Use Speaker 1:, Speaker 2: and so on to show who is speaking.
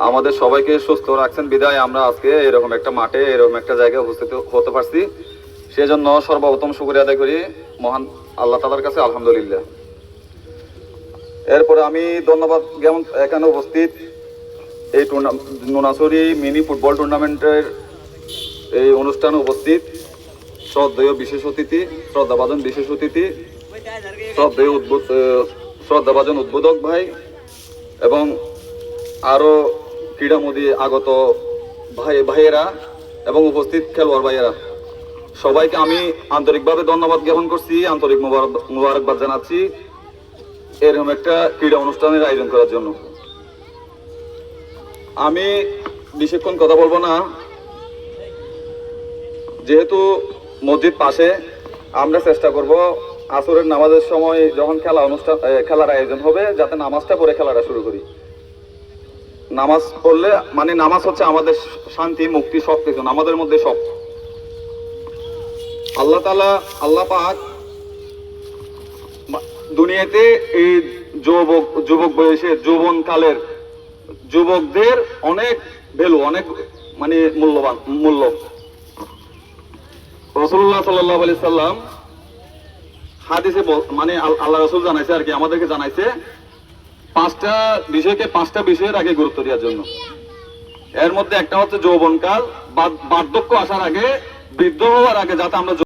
Speaker 1: আমাদের সবাইকে সুস্থ রাখছেন বিদায় আমরা আজকে এরকম একটা মাঠে এরকম একটা জায়গায় উপস্থিত হতে পারছি। সেজন্য সর্বপ্রথম শুকরিয়া আদায় করি মহান আল্লাহ তাআলার কাছে, আলহামদুলিল্লাহ। এরপরে আমি ধন্যবাদ যেমন এখানে উপস্থিত এই নুনাছড়ি মিনি ফুটবল টুর্নামেন্টের এই অনুষ্ঠানে উপস্থিত শ্রদ্ধেয় বিশেষ অতিথি, শ্রদ্ধাভাজন বিশেষ অতিথি, শ্রদ্ধাভাজন উদ্বোধক ভাই এবং আরো ক্রীড়ামোদী আগত ভাইয়েরা এবং উপস্থিত খেলোয়াড় ভাইয়েরা, সবাইকে আমি আন্তরিকভাবে ধন্যবাদ জ্ঞাপন করছি, আন্তরিক মুবারকবাদ জানাচ্ছি এরকম একটা ক্রীড়া অনুষ্ঠানের আয়োজন করার জন্য। আমি বেশিক্ষণ কথা বলবো না, যেহেতু মসজিদ পাশে, আমরা চেষ্টা করব আসরের নামাজের সময় যখন খেলার আয়োজন হবে যাতে নামাজটা পড়ে খেলাটা শুরু করি। নামাজ পড়লে মানে নামাজ হচ্ছে আমাদের শান্তি, মুক্তি, সব কিছু আমাদের মধ্যে সব। আল্লাহ পাক দুনিয়াতে এই যুবক বয়সের যৌবনকালের যুবকদের অনেক ভ্যালু, অনেক মানে মূল্য। রাসূলুল্লাহ সাল্লাল্লাহু আলাইহি সাল্লাম হাদিসে মানে আল্লাহ রাসূল জানাইছে আর কি, আমাদেরকে জানাইছে 5টা বিষয়ের আগে গুরুত্ব দেওয়ার জন্য। এর মধ্যে একটা হচ্ছে যৌবনকাল, বার্ধক্য আসার আগে, বৃদ্ধ হওয়ার আগে যাতে আমরা